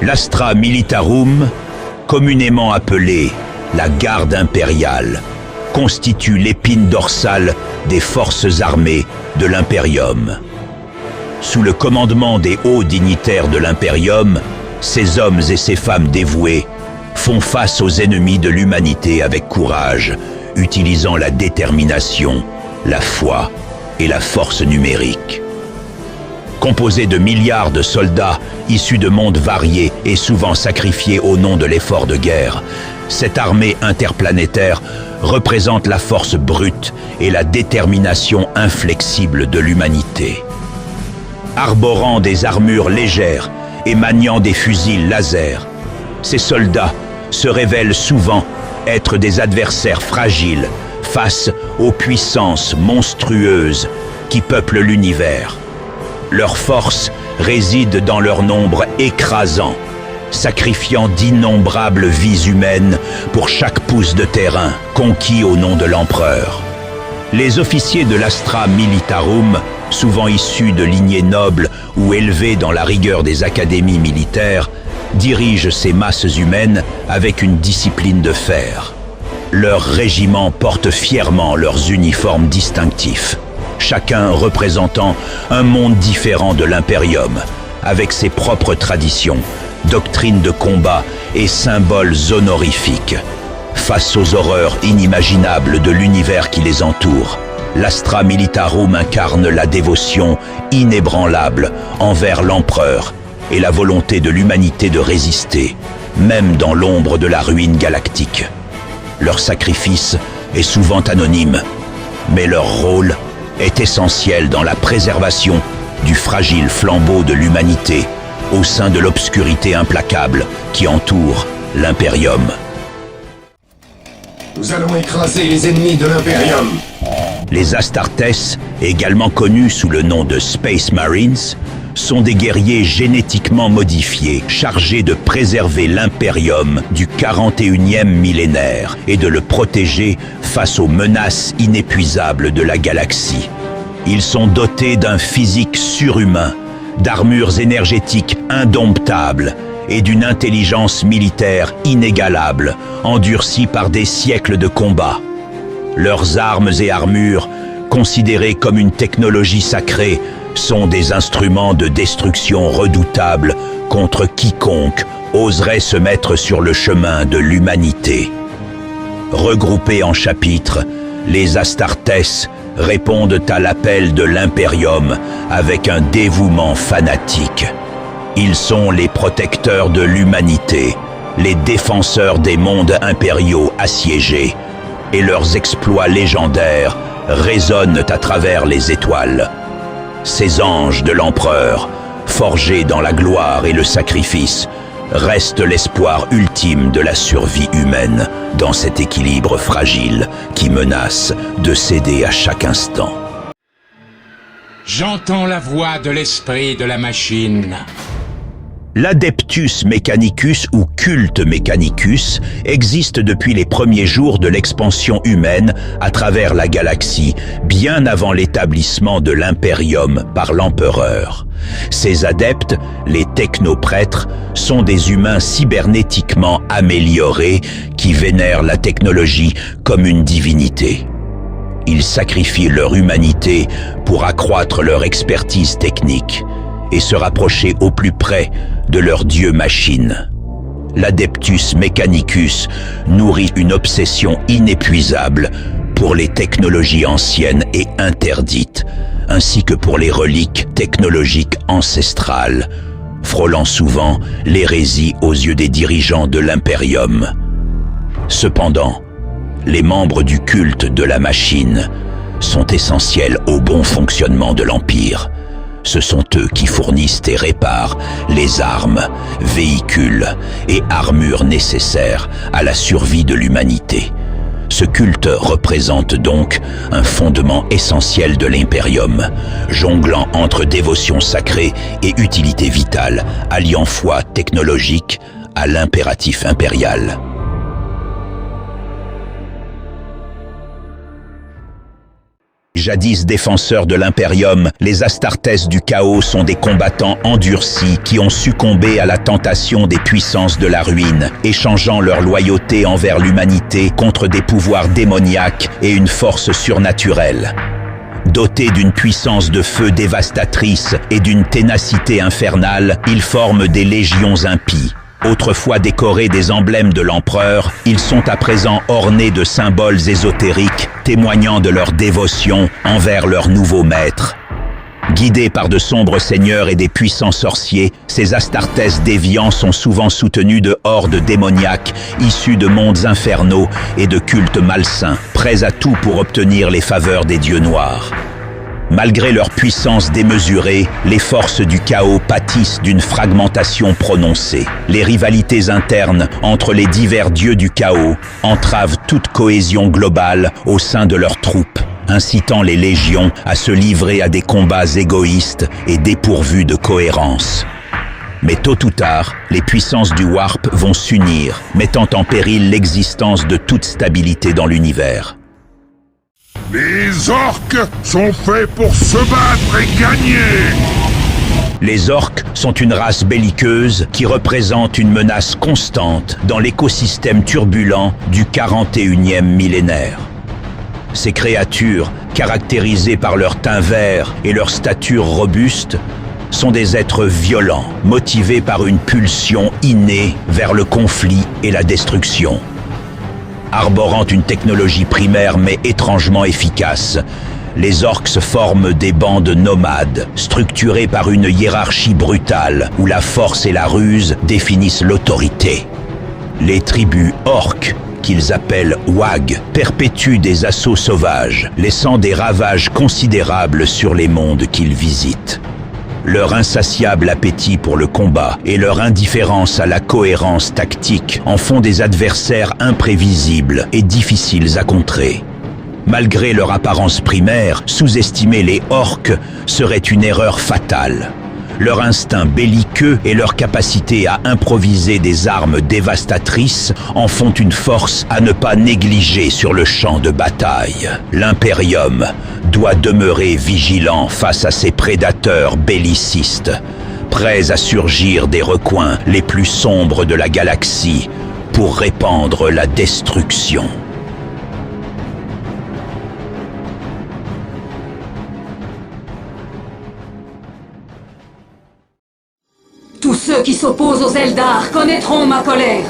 L'Astra Militarum, communément appelée la garde impériale, constitue l'épine dorsale des forces armées de l'Imperium. Sous le commandement des hauts dignitaires de l'Imperium, ces hommes et ces femmes dévoués font face aux ennemis de l'humanité avec courage, utilisant la détermination, la foi et la force numérique. Composée de milliards de soldats issus de mondes variés et souvent sacrifiés au nom de l'effort de guerre, cette armée interplanétaire représente la force brute et la détermination inflexible de l'humanité. Arborant des armures légères et maniant des fusils laser, ces soldats se révèlent souvent être des adversaires fragiles face aux puissances monstrueuses qui peuplent l'univers. Leur force réside dans leur nombre écrasant, sacrifiant d'innombrables vies humaines pour chaque pouce de terrain conquis au nom de l'empereur. Les officiers de l'Astra Militarum, souvent issus de lignées nobles ou élevés dans la rigueur des académies militaires, dirigent ces masses humaines avec une discipline de fer. Leurs régiments portent fièrement leurs uniformes distinctifs, chacun représentant un monde différent de l'Imperium, avec ses propres traditions, doctrines de combat et symboles honorifiques. Face aux horreurs inimaginables de l'univers qui les entoure, l'Astra Militarum incarne la dévotion inébranlable envers l'empereur et la volonté de l'humanité de résister, même dans l'ombre de la ruine galactique. Leur sacrifice est souvent anonyme, mais leur rôle est essentiel dans la préservation du fragile flambeau de l'humanité au sein de l'obscurité implacable qui entoure l'Imperium. Nous allons écraser les ennemis de l'Imperium. Les Astartes, également connus sous le nom de Space Marines, sont des guerriers génétiquement modifiés, chargés de préserver l'Imperium du 41e millénaire et de le protéger face aux menaces inépuisables de la galaxie. Ils sont dotés d'un physique surhumain, d'armures énergétiques indomptables et d'une intelligence militaire inégalable, endurcie par des siècles de combats. Leurs armes et armures, considérées comme une technologie sacrée, sont des instruments de destruction redoutables contre quiconque oserait se mettre sur le chemin de l'humanité. Regroupés en chapitres, les Astartes répondent à l'appel de l'Imperium avec un dévouement fanatique. Ils sont les protecteurs de l'humanité, les défenseurs des mondes impériaux assiégés, et leurs exploits légendaires résonnent à travers les étoiles. Ces anges de l'empereur, forgés dans la gloire et le sacrifice, restent l'espoir ultime de la survie humaine dans cet équilibre fragile qui menace de céder à chaque instant. J'entends la voix de l'esprit de la machine. L'Adeptus Mechanicus ou culte Mechanicus existe depuis les premiers jours de l'expansion humaine à travers la galaxie, bien avant l'établissement de l'Imperium par l'empereur. Ces adeptes, les technoprêtres, sont des humains cybernétiquement améliorés qui vénèrent la technologie comme une divinité. Ils sacrifient leur humanité pour accroître leur expertise technique et se rapprocher au plus près de leur dieu machine. L'Adeptus Mechanicus nourrit une obsession inépuisable pour les technologies anciennes et interdites, ainsi que pour les reliques technologiques ancestrales, frôlant souvent l'hérésie aux yeux des dirigeants de l'Imperium. Cependant, les membres du culte de la machine sont essentiels au bon fonctionnement de l'Empire. Ce sont eux qui fournissent et réparent les armes, véhicules et armures nécessaires à la survie de l'humanité. Ce culte représente donc un fondement essentiel de l'Imperium, jonglant entre dévotion sacrée et utilité vitale, alliant foi technologique à l'impératif impérial. Jadis défenseurs de l'Imperium, les Astartes du chaos sont des combattants endurcis qui ont succombé à la tentation des puissances de la ruine, échangeant leur loyauté envers l'humanité contre des pouvoirs démoniaques et une force surnaturelle. Dotés d'une puissance de feu dévastatrice et d'une ténacité infernale, ils forment des légions impies. Autrefois décorés des emblèmes de l'empereur, ils sont à présent ornés de symboles ésotériques témoignant de leur dévotion envers leur nouveau maître. Guidés par de sombres seigneurs et des puissants sorciers, ces Astartes déviants sont souvent soutenus de hordes démoniaques issues de mondes infernaux et de cultes malsains, prêts à tout pour obtenir les faveurs des dieux noirs. Malgré leur puissance démesurée, les forces du chaos pâtissent d'une fragmentation prononcée. Les rivalités internes entre les divers dieux du chaos entravent toute cohésion globale au sein de leurs troupes, incitant les légions à se livrer à des combats égoïstes et dépourvus de cohérence. Mais tôt ou tard, les puissances du Warp vont s'unir, mettant en péril l'existence de toute stabilité dans l'univers. Les orques sont faits pour se battre et gagner! Les orques sont une race belliqueuse qui représente une menace constante dans l'écosystème turbulent du 41e millénaire. Ces créatures, caractérisées par leur teint vert et leur stature robuste, sont des êtres violents, motivés par une pulsion innée vers le conflit et la destruction. Arborant une technologie primaire mais étrangement efficace, les orques forment des bandes nomades, structurées par une hiérarchie brutale où la force et la ruse définissent l'autorité. Les tribus orques, qu'ils appellent Wag, perpétuent des assauts sauvages, laissant des ravages considérables sur les mondes qu'ils visitent. Leur insatiable appétit pour le combat et leur indifférence à la cohérence tactique en font des adversaires imprévisibles et difficiles à contrer. Malgré leur apparence primaire, sous-estimer les orques serait une erreur fatale. Leur instinct belliqueux et leur capacité à improviser des armes dévastatrices en font une force à ne pas négliger sur le champ de bataille. L'Imperium doit demeurer vigilant face à ces prédateurs bellicistes, prêts à surgir des recoins les plus sombres de la galaxie pour répandre la destruction. Tous ceux qui s'opposent aux Eldar connaîtront ma colère.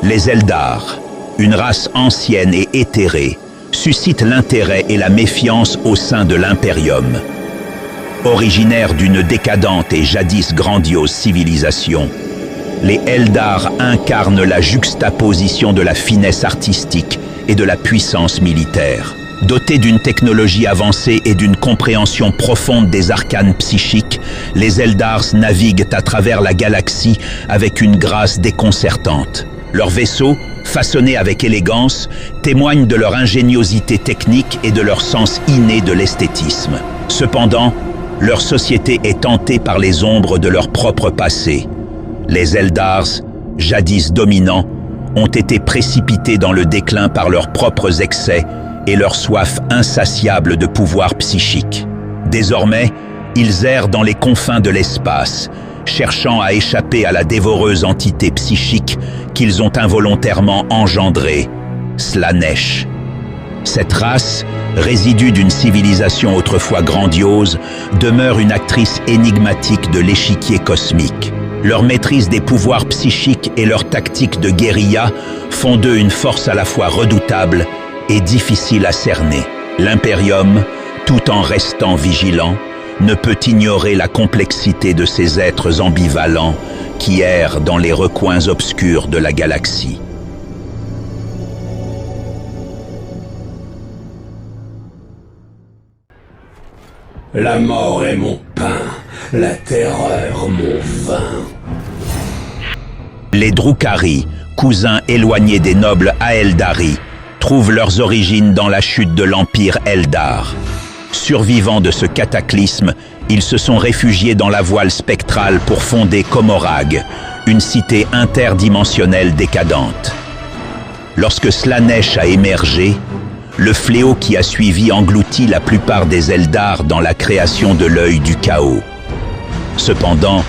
Les Eldar, une race ancienne et éthérée, suscitent l'intérêt et la méfiance au sein de l'Imperium. Originaires d'une décadente et jadis grandiose civilisation, les Eldar incarnent la juxtaposition de la finesse artistique et de la puissance militaire. Dotés d'une technologie avancée et d'une compréhension profonde des arcanes psychiques, les Eldars naviguent à travers la galaxie avec une grâce déconcertante. Leurs vaisseaux, façonnés avec élégance, témoignent de leur ingéniosité technique et de leur sens inné de l'esthétisme. Cependant, leur société est tentée par les ombres de leur propre passé. Les Eldars, jadis dominants, ont été précipités dans le déclin par leurs propres excès et leur soif insatiable de pouvoir psychique. Désormais, ils errent dans les confins de l'espace, cherchant à échapper à la dévoreuse entité psychique qu'ils ont involontairement engendrée, Slaanesh. Cette race, résidu d'une civilisation autrefois grandiose, demeure une actrice énigmatique de l'échiquier cosmique. Leur maîtrise des pouvoirs psychiques et leur tactique de guérilla font d'eux une force à la fois redoutable et difficile à cerner. L'Imperium, tout en restant vigilant, ne peut ignorer la complexité de ces êtres ambivalents qui errent dans les recoins obscurs de la galaxie. La mort est mon pain, la terreur mon vin. Les Drukhari, cousins éloignés des nobles Aeldari, trouvent leurs origines dans la chute de l'Empire Eldar. Survivants de ce cataclysme, ils se sont réfugiés dans la voile spectrale pour fonder Comorragh, une cité interdimensionnelle décadente. Lorsque Slaanesh a émergé, le fléau qui a suivi engloutit la plupart des Eldar dans la création de l'œil du chaos. Cependant,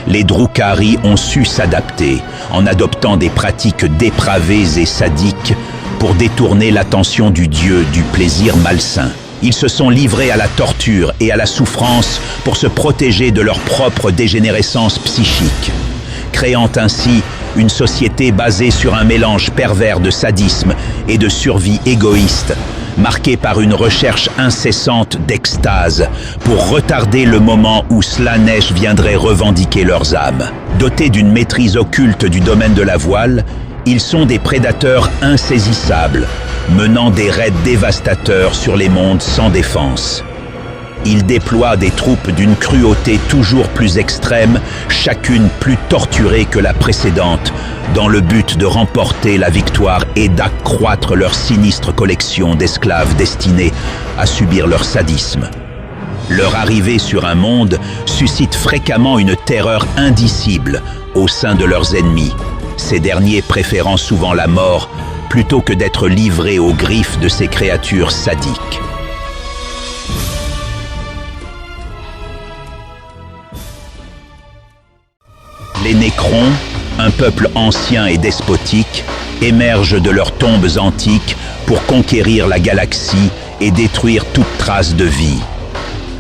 les Drukhari ont su s'adapter en adoptant des pratiques dépravées et sadiques pour détourner l'attention du dieu du plaisir malsain. Ils se sont livrés à la torture et à la souffrance pour se protéger de leur propre dégénérescence psychique, créant ainsi une société basée sur un mélange pervers de sadisme et de survie égoïste, marquée par une recherche incessante d'extase pour retarder le moment où Slaanesh viendrait revendiquer leurs âmes. Dotés d'une maîtrise occulte du domaine de la voile, ils sont des prédateurs insaisissables, menant des raids dévastateurs sur les mondes sans défense. Ils déploient des troupes d'une cruauté toujours plus extrême, chacune plus torturée que la précédente, dans le but de remporter la victoire et d'accroître leur sinistre collection d'esclaves destinés à subir leur sadisme. Leur arrivée sur un monde suscite fréquemment une terreur indicible au sein de leurs ennemis, ces derniers préférant souvent la mort plutôt que d'être livrés aux griffes de ces créatures sadiques. Les Nécrons, un peuple ancien et despotique, émergent de leurs tombes antiques pour conquérir la galaxie et détruire toute trace de vie.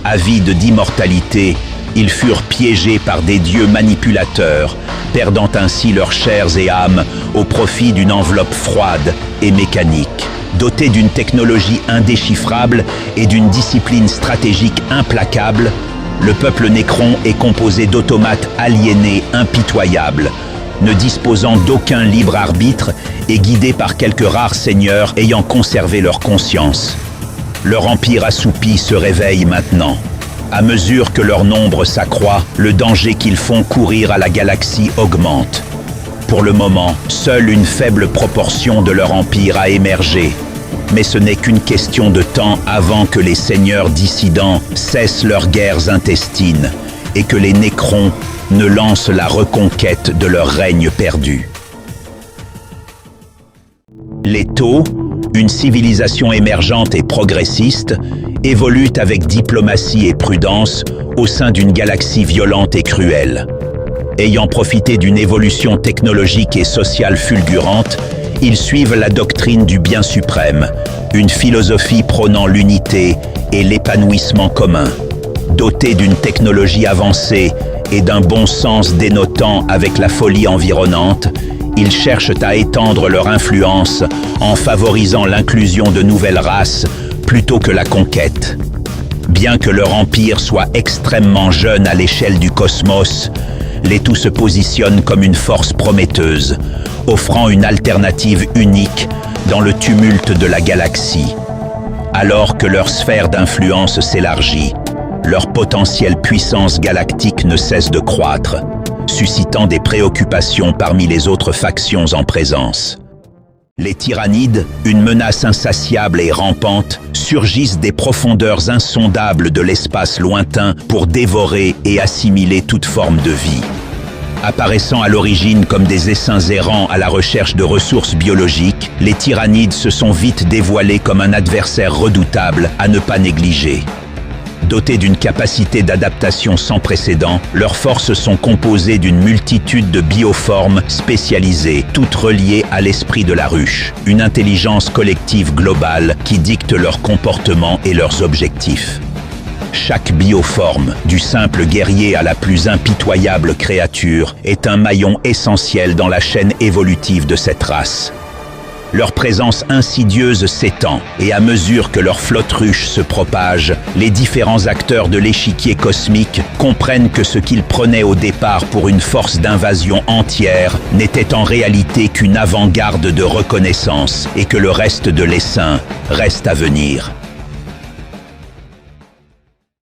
Avides d'immortalité, ils furent piégés par des dieux manipulateurs, perdant ainsi leurs chairs et âmes au profit d'une enveloppe froide et mécanique. Doté d'une technologie indéchiffrable et d'une discipline stratégique implacable, le peuple Nécron est composé d'automates aliénés impitoyables, ne disposant d'aucun libre arbitre et guidés par quelques rares seigneurs ayant conservé leur conscience. Leur empire assoupi se réveille maintenant. À mesure que leur nombre s'accroît, le danger qu'ils font courir à la galaxie augmente. Pour le moment, seule une faible proportion de leur empire a émergé. Mais ce n'est qu'une question de temps avant que les seigneurs dissidents cessent leurs guerres intestines et que les Nécrons ne lancent la reconquête de leur règne perdu. Les Tau, une civilisation émergente et progressiste, évolue avec diplomatie et prudence au sein d'une galaxie violente et cruelle. Ayant profité d'une évolution technologique et sociale fulgurante, ils suivent la doctrine du bien suprême, une philosophie prônant l'unité et l'épanouissement commun. Dotés d'une technologie avancée et d'un bon sens dénotant avec la folie environnante, ils cherchent à étendre leur influence en favorisant l'inclusion de nouvelles races plutôt que la conquête. Bien que leur empire soit extrêmement jeune à l'échelle du cosmos, les Tau se positionnent comme une force prometteuse, offrant une alternative unique dans le tumulte de la galaxie. Alors que leur sphère d'influence s'élargit, leur potentielle puissance galactique ne cesse de croître, suscitant des préoccupations parmi les autres factions en présence. Les Tyrannides, une menace insatiable et rampante, surgissent des profondeurs insondables de l'espace lointain pour dévorer et assimiler toute forme de vie. Apparaissant à l'origine comme des essaims errants à la recherche de ressources biologiques, les Tyrannides se sont vite dévoilés comme un adversaire redoutable à ne pas négliger. Dotés d'une capacité d'adaptation sans précédent, leurs forces sont composées d'une multitude de bioformes spécialisées, toutes reliées à l'esprit de la ruche, une intelligence collective globale qui dicte leur comportement et leurs objectifs. Chaque bioforme, du simple guerrier à la plus impitoyable créature, est un maillon essentiel dans la chaîne évolutive de cette race. Leur présence insidieuse s'étend, et à mesure que leur flotte ruche se propage, les différents acteurs de l'échiquier cosmique comprennent que ce qu'ils prenaient au départ pour une force d'invasion entière n'était en réalité qu'une avant-garde de reconnaissance, et que le reste de l'essaim reste à venir.